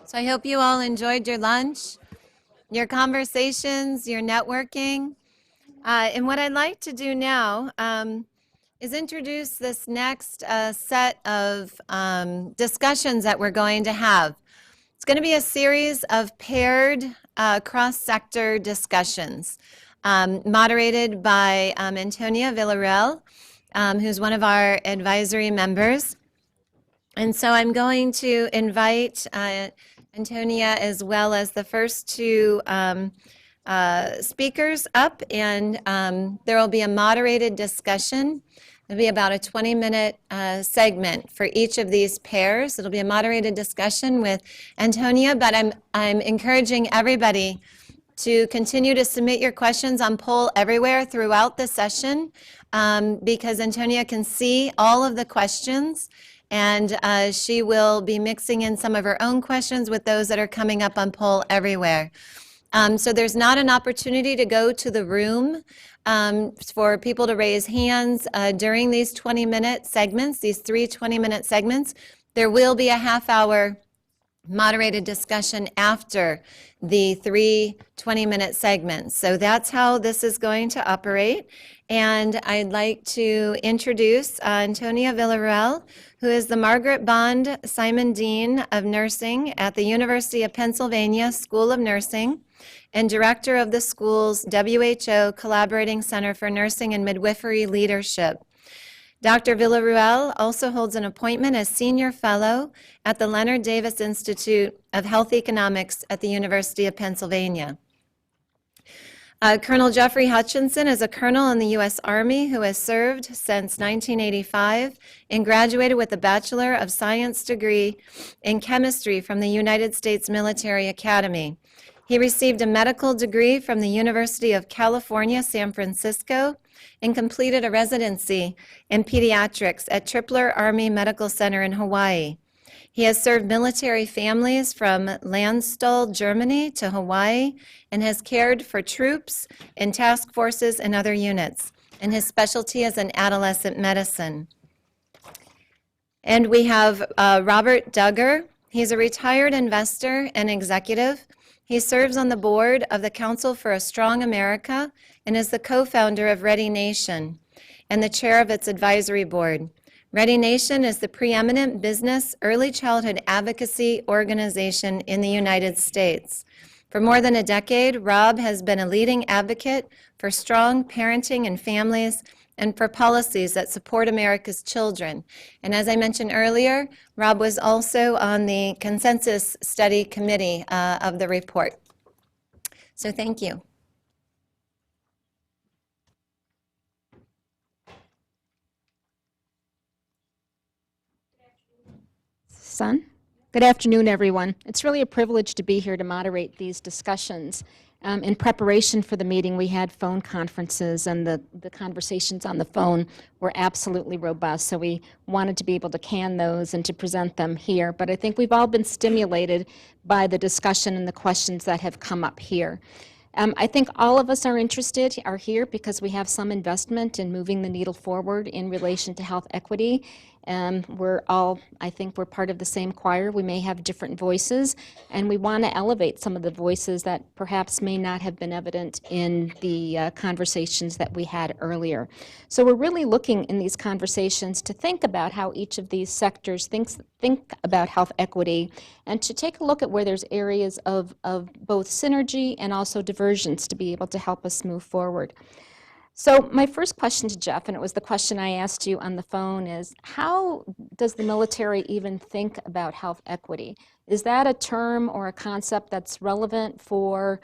So I hope you all enjoyed your lunch, your conversations, your networking. And what I'd like to do now is introduce this next set of discussions that we're going to have. It's going to be a series of paired cross-sector discussions moderated by Antonia Villarreal, who's one of our advisory members. And so I'm going to invite Antonia as well as the first two speakers up, and there will be a moderated discussion. It'll be about a 20-minute segment for each of these pairs. It'll be a moderated discussion with Antonia, but I'm encouraging everybody to continue to submit your questions on Poll Everywhere throughout the session because Antonia can see all of the questions, and she will be mixing in some of her own questions with those that are coming up on Poll Everywhere. So there's not an opportunity to go to the room for people to raise hands during these 20-minute segments, these three 20-minute segments. There will be a half-hour moderated discussion after the three 20-minute segments. So that's how this is going to operate. And I'd like to introduce Antonia Villarreal, who is the Margaret Bond Simon Dean of Nursing at the University of Pennsylvania School of Nursing and director of the school's WHO Collaborating Center for Nursing and Midwifery Leadership. Dr. Villarreal also holds an appointment as Senior Fellow at the Leonard Davis Institute of Health Economics at the University of Pennsylvania. Colonel Jeffrey Hutchinson is a colonel in the U.S. Army who has served since 1985 and graduated with a Bachelor of Science degree in chemistry from the United States Military Academy. He received a medical degree from the University of California, San Francisco, and completed a residency in pediatrics at Tripler Army Medical Center in Hawaii. He has served military families from Landstuhl, Germany to Hawaii and has cared for troops in task forces and other units. And his specialty is in adolescent medicine. And we have Robert Duggar. He's a retired investor and executive. He serves on the board of the Council for a Strong America and is the co-founder of ReadyNation and the chair of its advisory board. ReadyNation is the preeminent business early childhood advocacy organization in the United States. For more than a decade, Rob has been a leading advocate for strong parenting and families and for policies that support America's children. And as I mentioned earlier, Rob was also on the consensus study committee of the report. So thank you. Son? Good afternoon, everyone. It's really a privilege to be here to moderate these discussions. In preparation for the meeting, we had phone conferences, and the conversations on the phone were absolutely robust, so we wanted to be able to can those and to present them here. But I think we've all been stimulated by the discussion and the questions that have come up here. I think all of us are here because we have some investment in moving the needle forward in relation to health equity. I think we're part of the same choir. We may have different voices, and we want to elevate some of the voices that perhaps may not have been evident in the conversations that we had earlier. So we're really looking in these conversations to think about how each of these sectors think about health equity, and to take a look at where there's areas of both synergy and also divergence to be able to help us move forward. So my first question to Jeff, and it was the question I asked you on the phone, is how does the military even think about health equity? Is that a term or a concept that's relevant for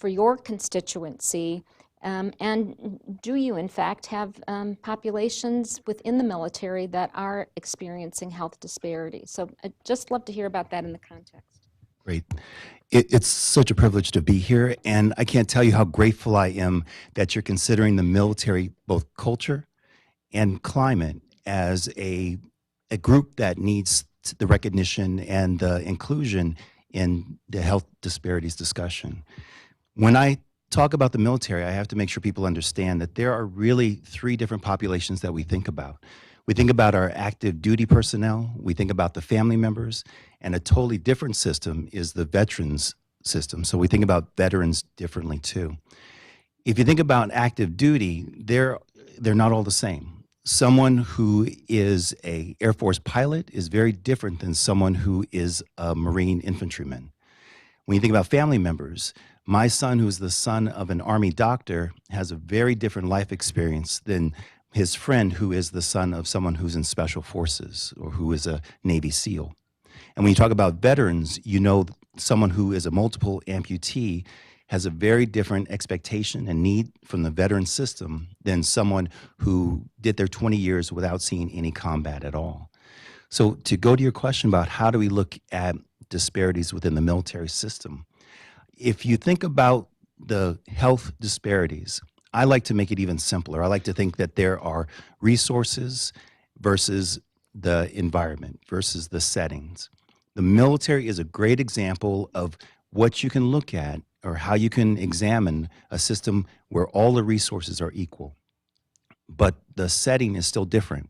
your constituency? And do you, in fact, have populations within the military that are experiencing health disparities? So I'd just love to hear about that in the context. Great. It's such a privilege to be here, and I can't tell you how grateful I am that you're considering the military, both culture and climate, as a group that needs the recognition and the inclusion in the health disparities discussion. When I talk about the military, I have to make sure people understand that there are really three different populations that we think about. We think about our active duty personnel, we think about the family members, and a totally different system is the veterans system. So we think about veterans differently too. If you think about active duty, they're not all the same. Someone who is a Air Force pilot is very different than someone who is a Marine infantryman. When you think about family members, my son, who's the son of an Army doctor, has a very different life experience than his friend who is the son of someone who's in special forces or who is a Navy SEAL. And when you talk about veterans, you know someone who is a multiple amputee has a very different expectation and need from the veteran system than someone who did their 20 years without seeing any combat at all. So to go to your question about how do we look at disparities within the military system, if you think about the health disparities, I like to make it even simpler. I like to think that there are resources versus the environment versus the settings. The military is a great example of what you can look at or how you can examine a system where all the resources are equal. But the setting is still different.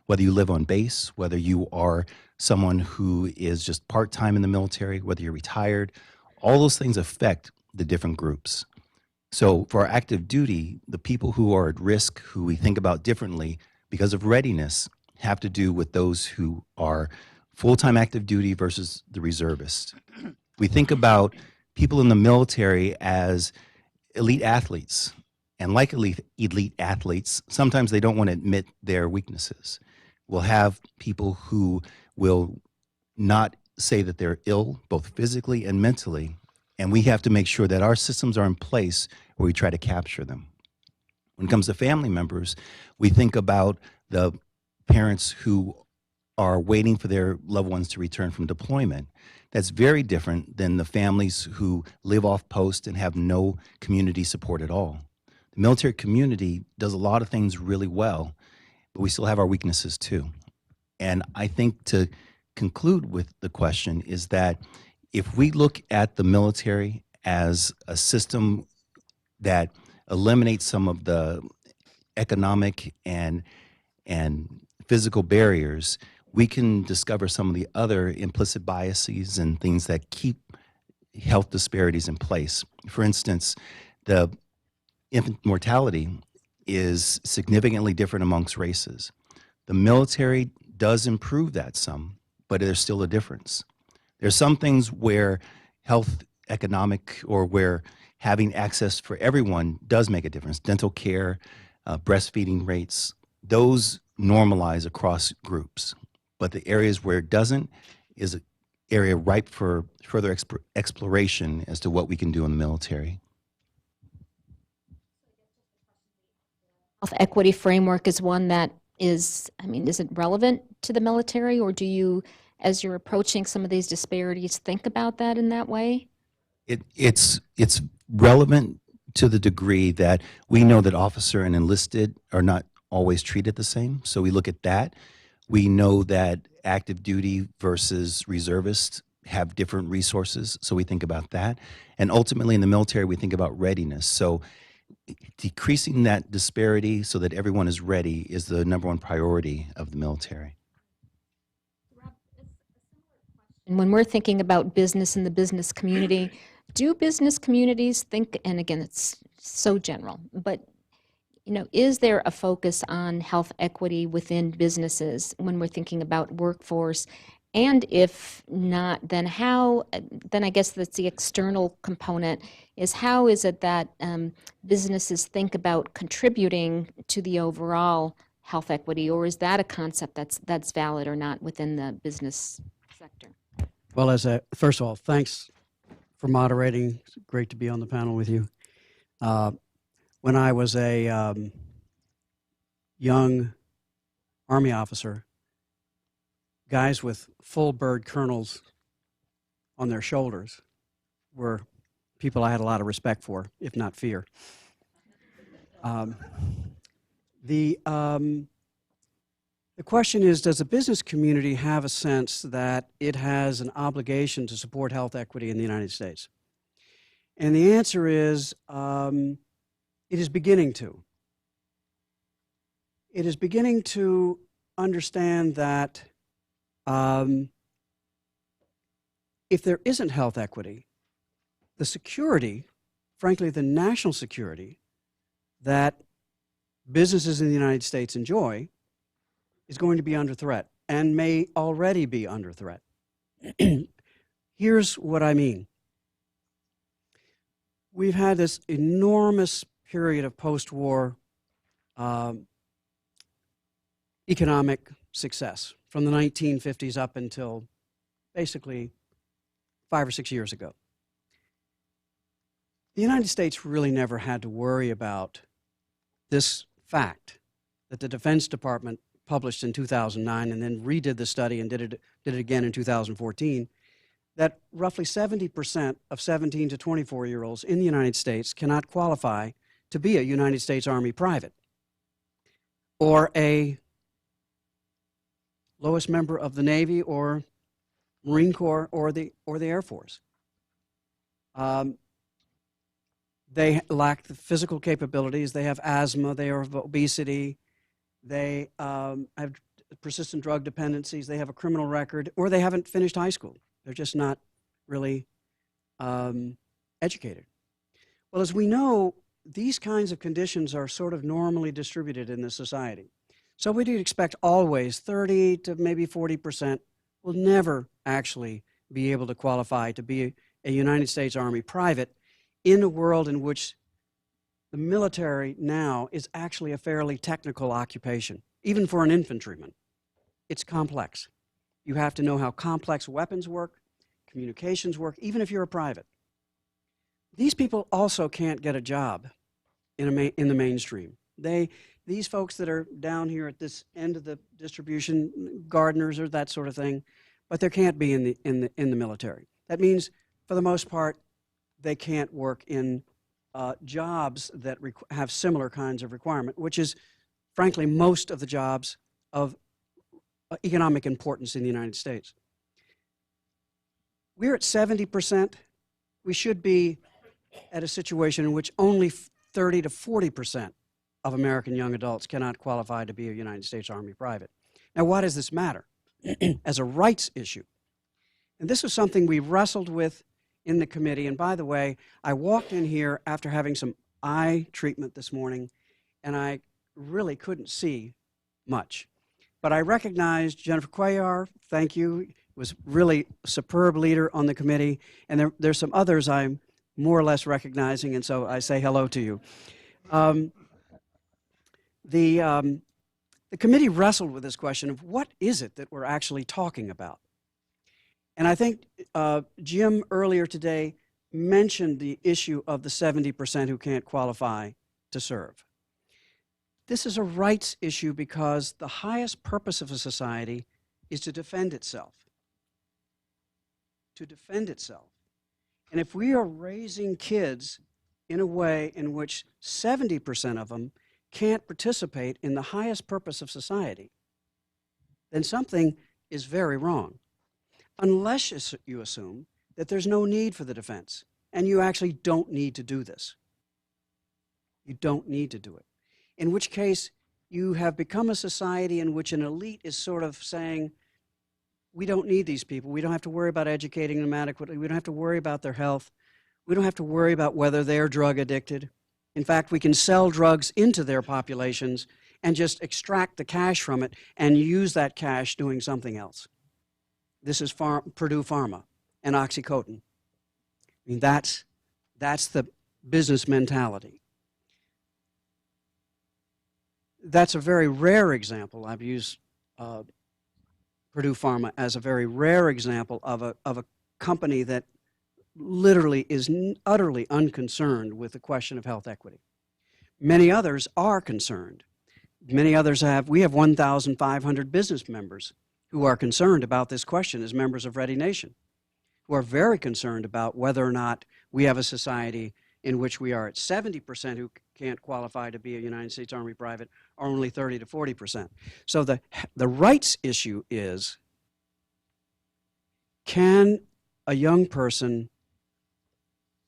Whether you live on base, whether you are someone who is just part-time in the military, whether you're retired, all those things affect the different groups. So for our active duty, the people who are at risk, who we think about differently because of readiness, have to do with those who are full-time active duty versus the reservists. We think about people in the military as elite athletes. And like elite athletes, sometimes they don't want to admit their weaknesses. We'll have people who will not say that they're ill, both physically and mentally, and we have to make sure that our systems are in place where we try to capture them. When it comes to family members, we think about the parents who are waiting for their loved ones to return from deployment. That's very different than the families who live off post and have no community support at all. The military community does a lot of things really well, but we still have our weaknesses too. And I think to conclude with the question is that if we look at the military as a system that eliminates some of the economic and physical barriers, we can discover some of the other implicit biases and things that keep health disparities in place. For instance, the infant mortality is significantly different amongst races. The military does improve that some, but there's still a difference. There's some things where health economic or where having access for everyone does make a difference. Dental care, breastfeeding rates, those normalize across groups. But the areas where it doesn't is an area ripe for further exploration as to what we can do in the military. Health equity framework is one that is, is it relevant to the military, or do you, as you're approaching some of these disparities, think about that in that way? It's relevant to the degree that we know that officer and enlisted are not always treated the same. So we look at that. We know that active duty versus reservists have different resources, so we think about that. And ultimately in the military, we think about readiness. So decreasing that disparity so that everyone is ready is the number one priority of the military. And when we're thinking about business and the business community, do business communities think, and again, it's so general, but is there a focus on health equity within businesses when we're thinking about workforce? And if not, then how, then I guess that's the external component, is how is it that businesses think about contributing to the overall health equity, or is that a concept that's valid or not within the business sector? Well, first of all, thanks for moderating. It's great to be on the panel with you. When I was a young Army officer, guys with full bird colonels on their shoulders were people I had a lot of respect for, if not fear. The question is, does the business community have a sense that it has an obligation to support health equity in the United States? And the answer is, it is beginning to. It is beginning to understand that if there isn't health equity, the security, frankly, the national security that businesses in the United States enjoy is going to be under threat and may already be under threat. Here's what I mean. We've had this enormous period of post-war economic success from the 1950s up until basically 5 or 6 years ago. The United States really never had to worry about this fact that the Defense Department published in 2009 and then redid the study and did it again in 2014, that roughly 70% of 17 to 24-year-olds in the United States cannot qualify to be a United States Army private or a lowest member of the Navy or Marine Corps or the Air Force. They lack the physical capabilities. They have asthma. They have obesity. They have persistent drug dependencies. They have a criminal record, or they haven't finished high school. They're just not really educated. Well, as we know, these kinds of conditions are sort of normally distributed in this society. So we'd expect always 30 to maybe 40% will never actually be able to qualify to be a United States Army private in a world in which the military now is actually a fairly technical occupation, even for an infantryman. It's complex. You have to know how complex weapons work, communications work, even if you're a private. These people also can't get a job in the mainstream. These folks that are down here at this end of the distribution, gardeners or that sort of thing, but they can't be in the military. That means, for the most part, they can't work in jobs that have similar kinds of requirement, which is, frankly, most of the jobs of economic importance in the United States. We're at 70%. We should be at a situation in which only 30 to 40% of American young adults cannot qualify to be a United States Army private. Now, why does this matter? As a rights issue. And this was something we wrestled with in the committee. And by the way, I walked in here after having some eye treatment this morning, and I really couldn't see much. But I recognized Jennifer Cuellar, thank you, was really a superb leader on the committee, and there's some others I'm more or less recognizing, and so I say hello to you. The committee wrestled with this question of what is it that we're actually talking about? And I think Jim earlier today mentioned the issue of the 70% who can't qualify to serve. This is a rights issue because the highest purpose of a society is to defend itself. To defend itself. And if we are raising kids in a way in which 70% of them can't participate in the highest purpose of society, then something is very wrong. Unless you assume that there's no need for the defense, and you actually don't need to do this. You don't need to do it. In which case, you have become a society in which an elite is sort of saying, we don't need these people. We don't have to worry about educating them adequately. We don't have to worry about their health. We don't have to worry about whether they're drug addicted. In fact, we can sell drugs into their populations and just extract the cash from it and use that cash doing something else. This is Purdue Pharma and OxyContin. I mean, that's the business mentality. That's a very rare example. I've used Purdue Pharma as a very rare example of a company that literally is utterly unconcerned with the question of health equity. Many others are concerned. Many others we have 1,500 business members who are concerned about this question as members of ReadyNation, who are very concerned about whether or not we have a society in which we are at 70% who can't qualify to be a United States Army private, or only 30 to 40%. So the rights issue is, can a young person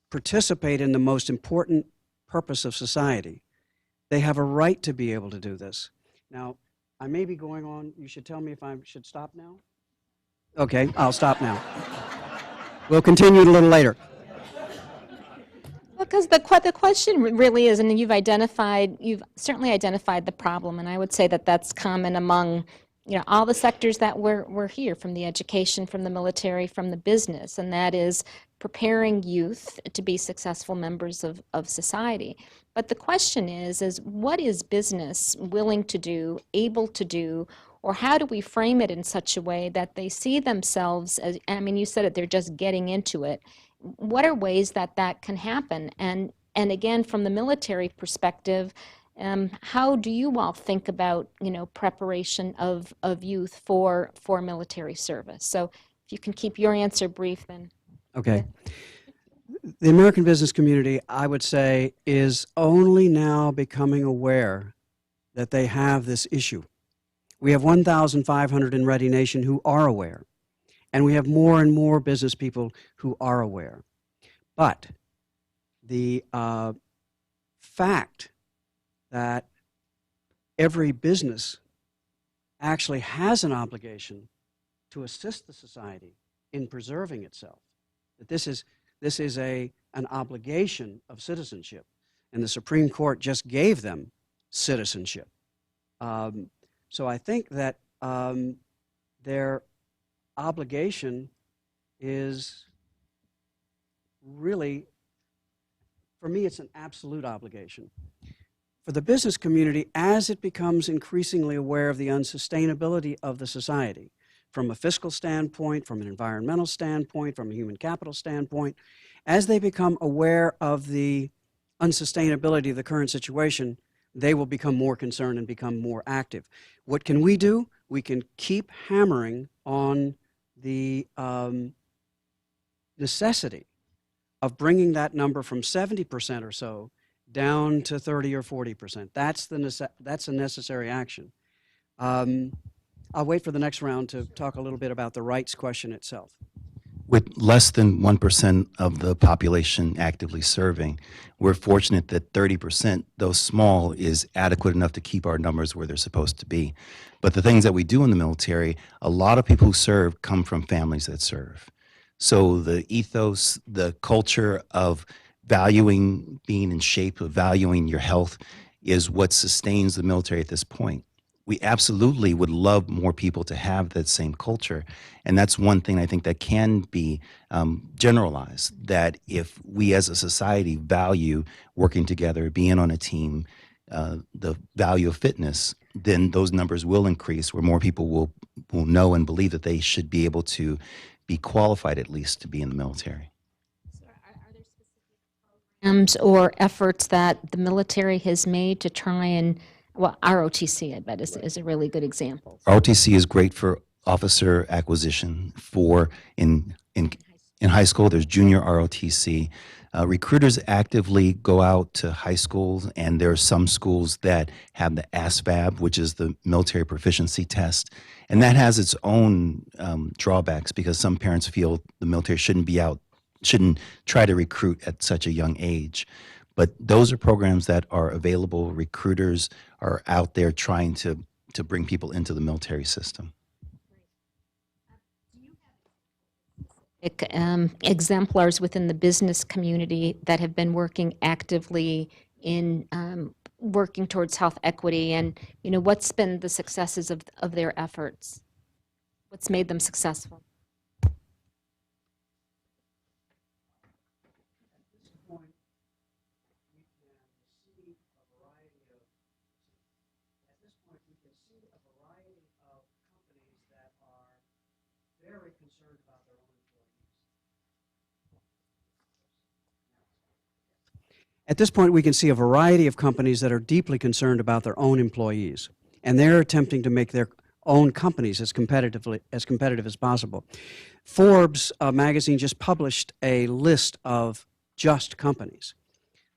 participate in the most important purpose of society? They have a right to be able to do this. Now, I may be going on. You should tell me if I should stop now. Okay, I'll stop now. We'll continue it a little later. Because the question really is, and you've certainly identified the problem, and I would say that that's common among, all the sectors that we're here, from the education, from the military, from the business, and that is preparing youth to be successful members of society. But the question is what is business willing to do, able to do, or how do we frame it in such a way that they see themselves as, you said it, they're just getting into it. What are ways that can happen? And again, from the military perspective, how do you all think about, preparation of youth for military service? So if you can keep your answer brief, then. Okay. The American business community, I would say, is only now becoming aware that they have this issue. We have 1,500 in ReadyNation who are aware, and we have more and more business people who are aware. But the fact that every business actually has an obligation to assist the society in preserving itself, that this is an obligation of citizenship, and the Supreme Court just gave them citizenship. So I think that their obligation is really, for me, it's an absolute obligation. For the business community, as it becomes increasingly aware of the unsustainability of the society, from a fiscal standpoint, from an environmental standpoint, from a human capital standpoint, as they become aware of the unsustainability of the current situation, they will become more concerned and become more active. What can we do? We can keep hammering on the necessity of bringing that number from 70% or so down to 30 or 40%. That's a necessary action. I'll wait for the next round to talk a little bit about the rights question itself. With less than 1% of the population actively serving, we're fortunate that 30%, though small, is adequate enough to keep our numbers where they're supposed to be. But the things that we do in the military, a lot of people who serve come from families that serve. So the ethos, the culture of valuing being in shape, of valuing your health, is what sustains the military at this point. We absolutely would love more people to have that same culture. And that's one thing I think that can be generalized, that if we as a society value working together, being on a team, the value of fitness, then those numbers will increase, where more people will know and believe that they should be able to be qualified at least to be in the military. Are there specific programs or efforts that the military has made to try and, well, ROTC, I bet, is a really good example. ROTC is great for officer acquisition. For in high school, there's junior ROTC. Recruiters actively go out to high schools, and there are some schools that have the ASVAB, which is the military proficiency test, and that has its own drawbacks, because some parents feel the military shouldn't try to recruit at such a young age. But those are programs that are available. Recruiters are out there trying to bring people into the military system. Exemplars within the business community that have been working actively in working towards health equity, and what's been the successes of their efforts? What's made them successful? At this point, we can see a variety of companies that are deeply concerned about their own employees, and they're attempting to make their own companies as competitive as possible. Forbes magazine just published a list of just companies.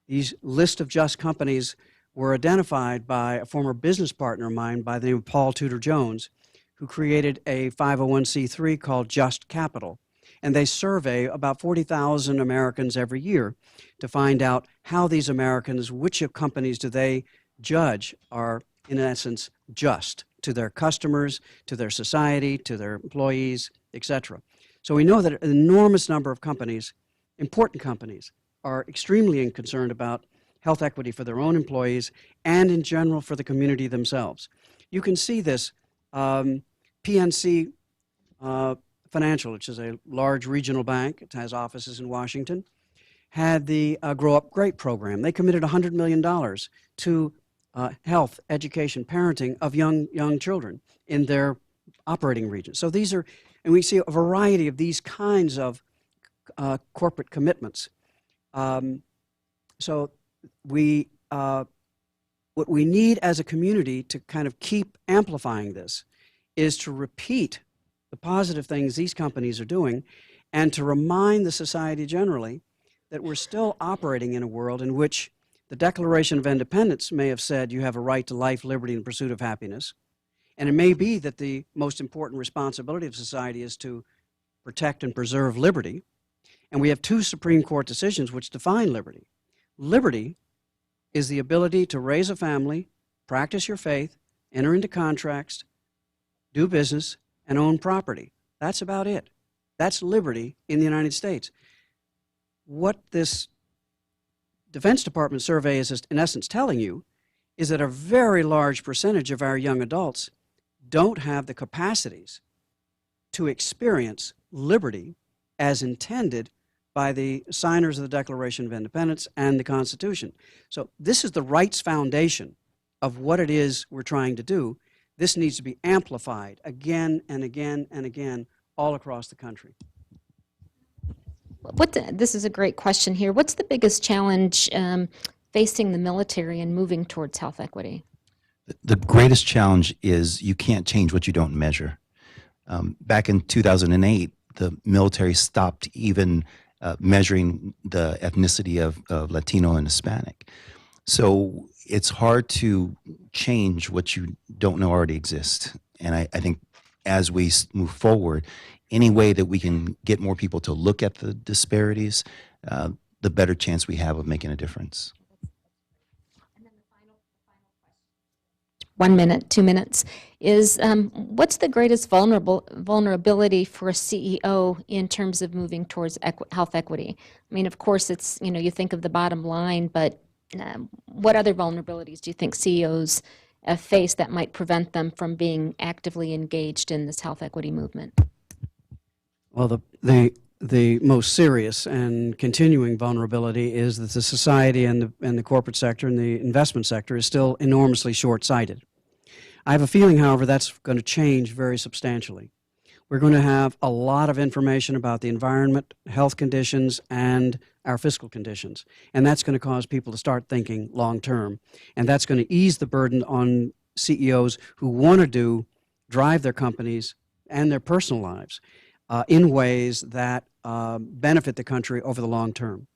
These list of just companies were identified by a former business partner of mine by the name of Paul Tudor Jones, who created a 501c3 called Just Capital. And they survey about 40,000 Americans every year to find out how these Americans, which companies do they judge are, in essence, just to their customers, to their society, to their employees, etc. So we know that an enormous number of companies, important companies, are extremely concerned about health equity for their own employees and in general for the community themselves. You can see this. PNC Financial, which is a large regional bank, it has offices in Washington, had the Grow Up Great program. They committed $100 million to health, education, parenting of young children in their operating region. So these are, and we see a variety of these kinds of corporate commitments. So what we need as a community to kind of keep amplifying this is to repeat the positive things these companies are doing and to remind the society generally that we're still operating in a world in which the Declaration of Independence may have said you have a right to life, liberty, and pursuit of happiness. And it may be that the most important responsibility of society is to protect and preserve liberty. And we have two Supreme Court decisions which define liberty. Liberty is the ability to raise a family, practice your faith, enter into contracts, do business, and own property. That's about it. That's liberty in the United States. What this Defense Department survey is in essence telling you is that a very large percentage of our young adults don't have the capacities to experience liberty as intended by the signers of the Declaration of Independence and the Constitution. So this is the rights foundation of what it is we're trying to do. This needs to be amplified again and again and again all across the country. This is a great question here. What's the biggest challenge facing the military in moving towards health equity? The greatest challenge is you can't change what you don't measure. Back in 2008, the military stopped even measuring the ethnicity of Latino and Hispanic. So it's hard to change what you don't know already exists. And I think as we move forward, any way that we can get more people to look at the disparities, the better chance we have of making a difference. 1 minute, 2 minutes, is what's the greatest vulnerability for a CEO in terms of moving towards health equity? I mean, of course, it's, you think of the bottom line, but what other vulnerabilities do you think CEOs face that might prevent them from being actively engaged in this health equity movement? Well, the most serious and continuing vulnerability is that the society and the corporate sector and the investment sector is still enormously short-sighted. I have a feeling, however, that's going to change very substantially. We're going to have a lot of information about the environment, health conditions, and our fiscal conditions. And that's going to cause people to start thinking long-term. And that's going to ease the burden on CEOs who want to drive their companies and their personal lives in ways that benefit the country over the long term.